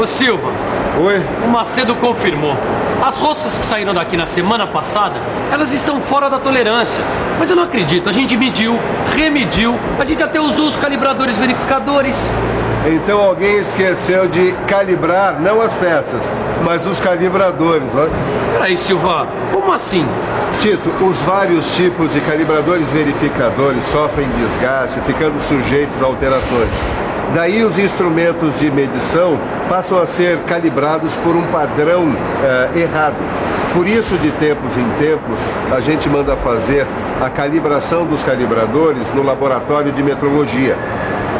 Ô Silva, Oi? o Macedo confirmou. As roscas que saíram daqui na semana passada, elas estão fora da tolerância. Mas eu não acredito, a gente mediu, remediu, a gente até usou os calibradores verificadores. Então alguém esqueceu de calibrar, não as peças, mas os calibradores, né? Peraí, Silva, como assim? Tito, os vários tipos de calibradores verificadores sofrem desgaste, ficando sujeitos a alterações. Daí os instrumentos de medição passam a ser calibrados por um padrão errado. Por isso, de tempos em tempos, a gente manda fazer a calibração dos calibradores no laboratório de metrologia.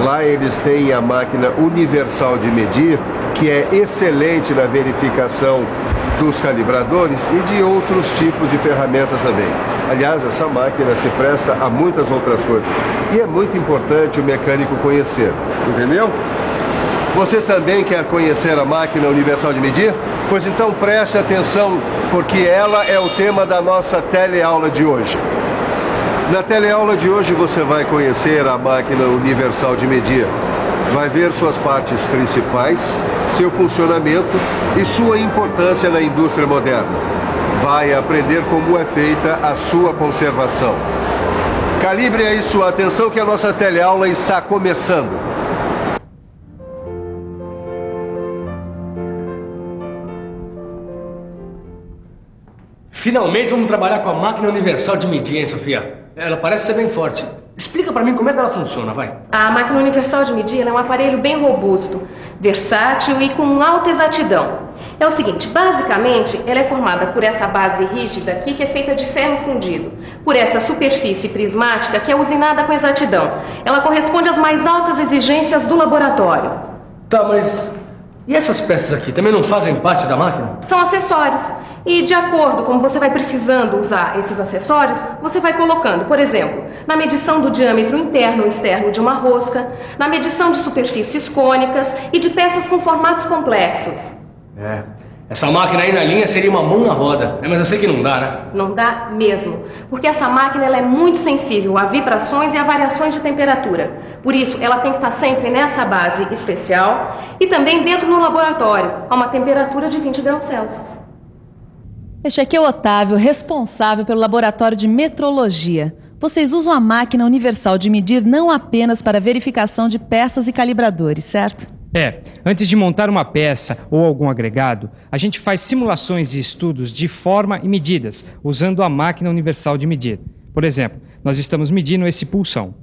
Lá eles têm a máquina universal de medir, que é excelente na verificação dos calibradores e de outros tipos de ferramentas também. Aliás, essa máquina se presta a muitas outras coisas. E é muito importante o mecânico conhecer, entendeu? Você também quer conhecer a máquina universal de medir? Pois então preste atenção, porque ela é o tema da nossa teleaula de hoje. Na teleaula de hoje você vai conhecer a máquina universal de medir. Vai ver suas partes principais, seu funcionamento e sua importância na indústria moderna. Vai aprender como é feita a sua conservação. Calibre aí sua atenção que a nossa teleaula está começando. Finalmente vamos trabalhar com a máquina universal de medir, hein, Sofia? Ela parece ser bem forte. Explica pra mim como é que ela funciona, vai. A máquina universal de medir é um aparelho bem robusto, versátil e com alta exatidão. É o seguinte, basicamente, ela é formada por essa base rígida aqui, que é feita de ferro fundido, por essa superfície prismática, que é usinada com exatidão. Ela corresponde às mais altas exigências do laboratório. Tá, mas... e essas peças aqui também não fazem parte da máquina? São acessórios. E de acordo com você vai precisando usar esses acessórios, você vai colocando, por exemplo, na medição do diâmetro interno ou externo de uma rosca, na medição de superfícies cônicas e de peças com formatos complexos. Essa máquina aí na linha seria uma mão na roda, mas eu sei que não dá, né? Não dá mesmo, porque essa máquina ela é muito sensível a vibrações e a variações de temperatura. Por isso, ela tem que estar sempre nessa base especial e também dentro no laboratório, a uma temperatura de 20 graus Celsius. Este aqui é o Otávio, responsável pelo laboratório de metrologia. Vocês usam a máquina universal de medir não apenas para verificação de peças e calibradores, certo? Antes de montar uma peça ou algum agregado, a gente faz simulações e estudos de forma e medidas, usando a máquina universal de medir. Por exemplo, nós estamos medindo esse pulsão.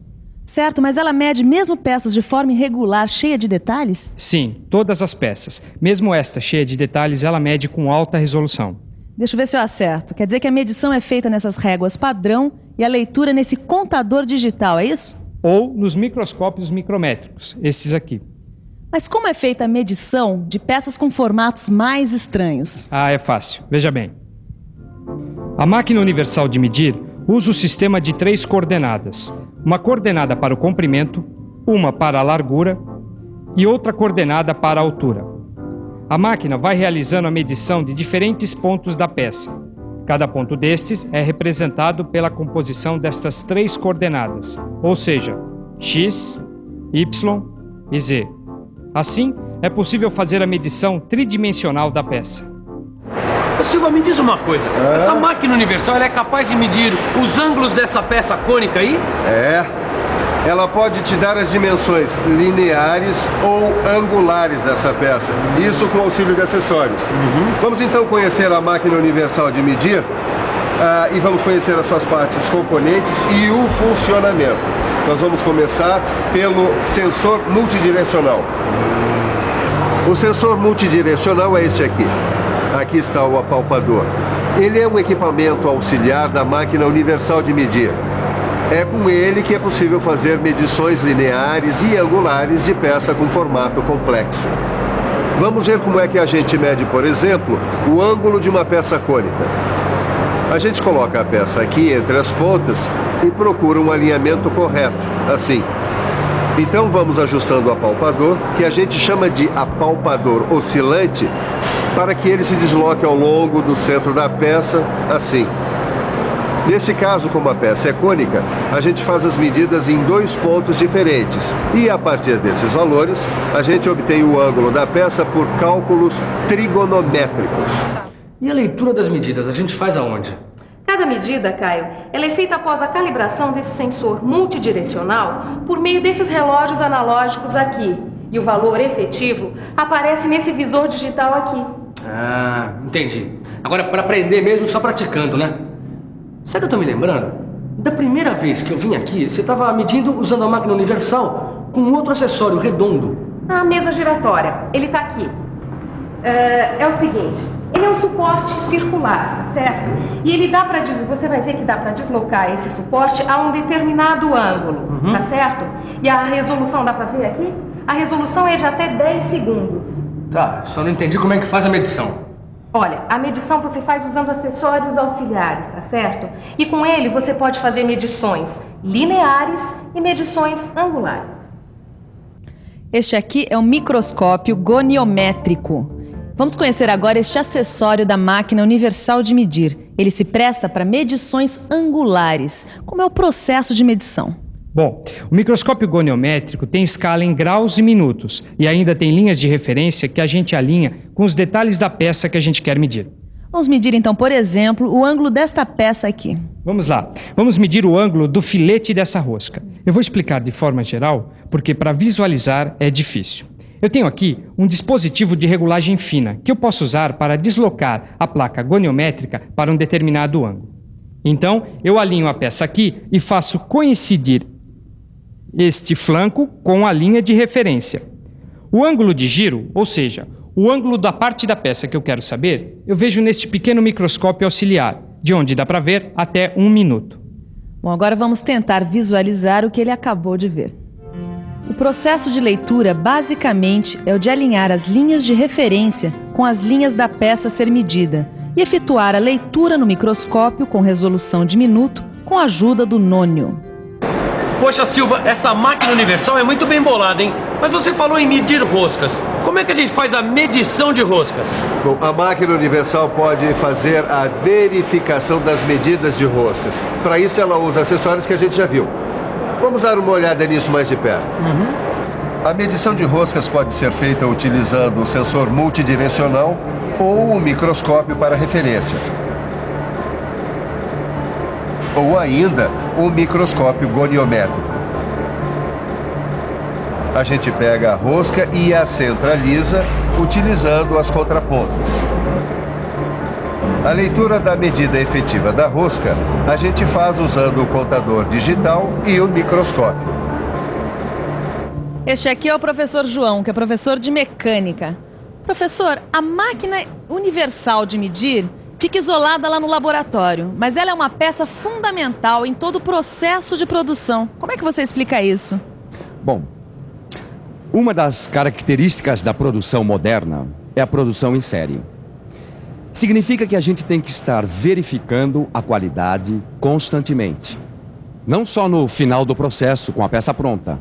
Certo, mas ela mede mesmo peças de forma irregular, cheia de detalhes? Sim, todas as peças. Mesmo esta cheia de detalhes, ela mede com alta resolução. Deixa eu ver se eu acerto. Quer dizer que a medição é feita nessas réguas padrão e a leitura nesse contador digital, é isso? Ou nos microscópios micrométricos, esses aqui. Mas como é feita a medição de peças com formatos mais estranhos? É fácil. Veja bem. A máquina universal de medir usa o sistema de 3 coordenadas. Uma coordenada para o comprimento, uma para a largura e outra coordenada para a altura. A máquina vai realizando a medição de diferentes pontos da peça. Cada ponto destes é representado pela composição destas 3 coordenadas, ou seja, x, y e z. Assim, é possível fazer a medição tridimensional da peça. Ô Silva, me diz uma coisa. Essa máquina universal ela é capaz de medir os ângulos dessa peça cônica aí? Ela pode te dar as dimensões lineares ou angulares dessa peça. Isso com auxílio de acessórios. Vamos então conhecer a máquina universal de medir e vamos conhecer as suas partes componentes e o funcionamento. Nós vamos começar pelo sensor multidirecional. O sensor multidirecional é este aqui. Aqui está o apalpador. Ele é um equipamento auxiliar da máquina universal de medir. É com ele que é possível fazer medições lineares e angulares de peça com formato complexo. Vamos ver como é que a gente mede, por exemplo, o ângulo de uma peça cônica. A gente coloca a peça aqui entre as pontas e procura um alinhamento correto, assim. Então vamos ajustando o apalpador, que a gente chama de apalpador oscilante, para que ele se desloque ao longo do centro da peça, assim. Nesse caso, como a peça é cônica, a gente faz as medidas em 2 pontos diferentes. E a partir desses valores, a gente obtém o ângulo da peça por cálculos trigonométricos. E a leitura das medidas, a gente faz aonde? Cada medida, Caio, ela é feita após a calibração desse sensor multidirecional por meio desses relógios analógicos aqui. E o valor efetivo aparece nesse visor digital aqui. Ah, entendi. Agora, para aprender mesmo, só praticando, né? Sabe o que eu tô me lembrando? Da primeira vez que eu vim aqui, você estava medindo usando a máquina universal com outro acessório redondo. A mesa giratória, ele tá aqui. É o seguinte, ele é um suporte circular, tá certo? E ele dá para você vai ver que dá para deslocar esse suporte a um determinado ângulo, tá certo? E a resolução, dá para ver aqui? A resolução é de até 10 segundos. Tá, só não entendi como é que faz a medição. Olha, a medição você faz usando acessórios auxiliares, tá certo? E com ele você pode fazer medições lineares e medições angulares. Este aqui é o microscópio goniométrico. Vamos conhecer agora este acessório da máquina universal de medir. Ele se presta para medições angulares. Como é o processo de medição? Bom, o microscópio goniométrico tem escala em graus e minutos e ainda tem linhas de referência que a gente alinha com os detalhes da peça que a gente quer medir. Vamos medir então, por exemplo, o ângulo desta peça aqui. Vamos lá, vamos medir o ângulo do filete dessa rosca. Eu vou explicar de forma geral, porque para visualizar é difícil. Eu tenho aqui um dispositivo de regulagem fina que eu posso usar para deslocar a placa goniométrica para um determinado ângulo. Então, eu alinho a peça aqui e faço coincidir este flanco com a linha de referência. O ângulo de giro, ou seja, o ângulo da parte da peça que eu quero saber, eu vejo neste pequeno microscópio auxiliar, de onde dá para ver até 1 minuto. Bom, agora vamos tentar visualizar o que ele acabou de ver. O processo de leitura, basicamente, é o de alinhar as linhas de referência com as linhas da peça a ser medida e efetuar a leitura no microscópio com resolução de minuto com a ajuda do nônio. Poxa, Silva, essa máquina universal é muito bem bolada, hein? Mas você falou em medir roscas. Como é que a gente faz a medição de roscas? Bom, a máquina universal pode fazer a verificação das medidas de roscas. Para isso, ela usa acessórios que a gente já viu. Vamos dar uma olhada nisso mais de perto. A medição de roscas pode ser feita utilizando o sensor multidirecional ou o microscópio para referência. Ou ainda o microscópio goniométrico. A gente pega a rosca e a centraliza utilizando as contrapontas. A leitura da medida efetiva da rosca a gente faz usando o contador digital e o microscópio. Este aqui é o professor João, que é professor de mecânica. Professor, a máquina universal de medir fica isolada lá no laboratório, mas ela é uma peça fundamental em todo o processo de produção. Como é que você explica isso? Bom, uma das características da produção moderna é a produção em série. Significa que a gente tem que estar verificando a qualidade constantemente. Não só no final do processo, com a peça pronta,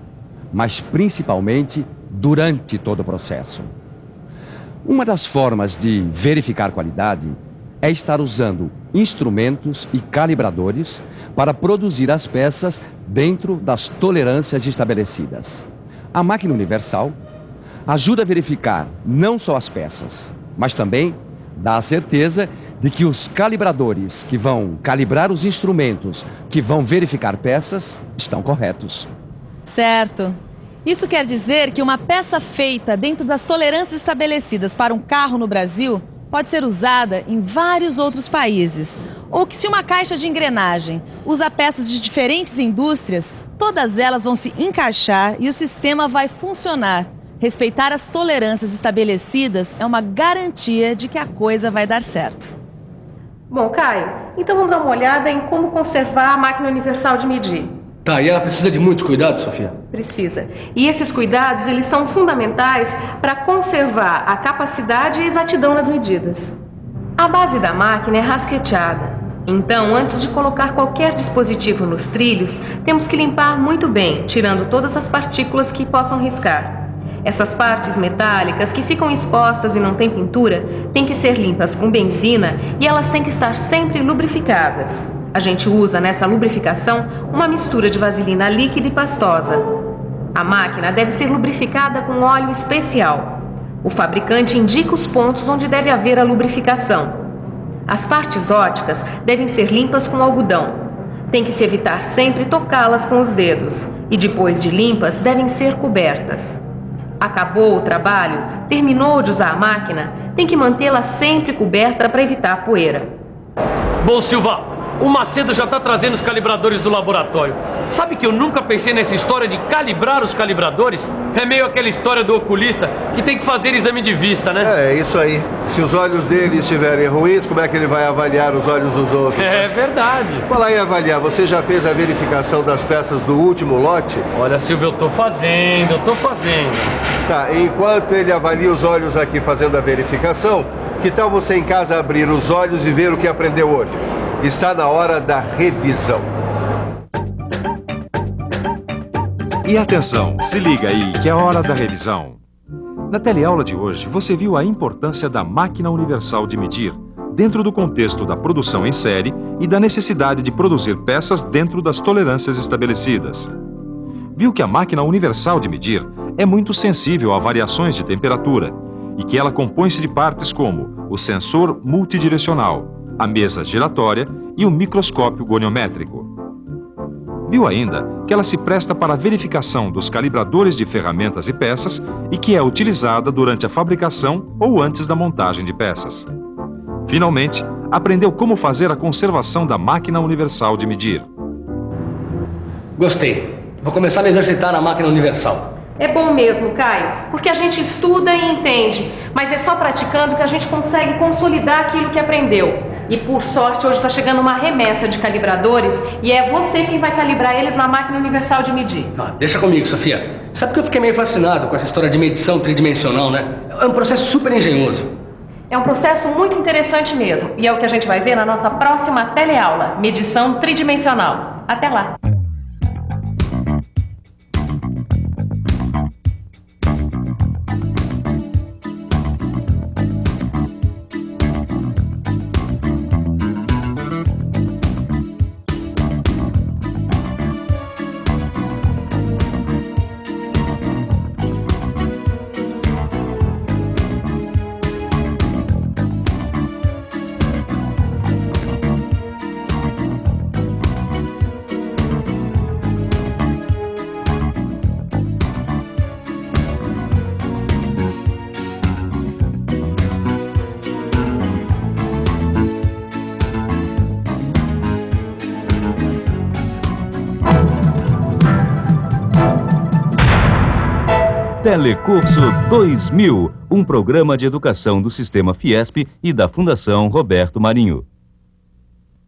mas principalmente durante todo o processo. Uma das formas de verificar qualidade é estar usando instrumentos e calibradores para produzir as peças dentro das tolerâncias estabelecidas. A máquina universal ajuda a verificar não só as peças, mas também dá a certeza de que os calibradores que vão calibrar os instrumentos que vão verificar peças estão corretos. Certo. Isso quer dizer que uma peça feita dentro das tolerâncias estabelecidas para um carro no Brasil pode ser usada em vários outros países. Ou que se uma caixa de engrenagem usa peças de diferentes indústrias, todas elas vão se encaixar e o sistema vai funcionar. Respeitar as tolerâncias estabelecidas é uma garantia de que a coisa vai dar certo. Bom, Caio, então vamos dar uma olhada em como conservar a máquina universal de medir. Tá, e ela precisa de muitos cuidados, Sofia? Precisa. E esses cuidados, eles são fundamentais para conservar a capacidade e a exatidão nas medidas. A base da máquina é rasqueteada. Então, antes de colocar qualquer dispositivo nos trilhos, temos que limpar muito bem, tirando todas as partículas que possam riscar. Essas partes metálicas que ficam expostas e não têm pintura têm que ser limpas com benzina e elas têm que estar sempre lubrificadas. A gente usa nessa lubrificação uma mistura de vaselina líquida e pastosa. A máquina deve ser lubrificada com óleo especial. O fabricante indica os pontos onde deve haver a lubrificação. As partes óticas devem ser limpas com algodão. Tem que se evitar sempre tocá-las com os dedos. E depois de limpas, devem ser cobertas. Acabou o trabalho, terminou de usar a máquina, tem que mantê-la sempre coberta para evitar poeira. Bom, Silva, o Macedo já tá trazendo os calibradores do laboratório. Sabe que eu nunca pensei nessa história de calibrar os calibradores? É meio aquela história do oculista que tem que fazer exame de vista, né? É isso aí. Se os olhos dele estiverem ruins, como é que ele vai avaliar os olhos dos outros? É verdade. Falar em avaliar, você já fez a verificação das peças do último lote? Olha, Silvio, eu tô fazendo. Tá, enquanto ele avalia os olhos aqui fazendo a verificação, que tal você em casa abrir os olhos e ver o que aprendeu hoje? Está na hora da revisão. E atenção, se liga aí que é a hora da revisão. Na teleaula de hoje, você viu a importância da máquina universal de medir, dentro do contexto da produção em série e da necessidade de produzir peças dentro das tolerâncias estabelecidas. Viu que a máquina universal de medir é muito sensível a variações de temperatura e que ela compõe-se de partes como o sensor multidirecional, a mesa giratória e o microscópio goniométrico. Viu ainda que ela se presta para a verificação dos calibradores de ferramentas e peças e que é utilizada durante a fabricação ou antes da montagem de peças. Finalmente, aprendeu como fazer a conservação da máquina universal de medir. Gostei. Vou começar a me exercitar na máquina universal. É bom mesmo, Caio, porque a gente estuda e entende, mas é só praticando que a gente consegue consolidar aquilo que aprendeu. E por sorte, hoje está chegando uma remessa de calibradores e é você quem vai calibrar eles na máquina universal de medir. Deixa comigo, Sofia. Sabe que eu fiquei meio fascinado com essa história de medição tridimensional, né? É um processo super engenhoso. É um processo muito interessante mesmo e é o que a gente vai ver na nossa próxima teleaula, medição tridimensional. Até lá! Telecurso 2000, um programa de educação do Sistema Fiesp e da Fundação Roberto Marinho.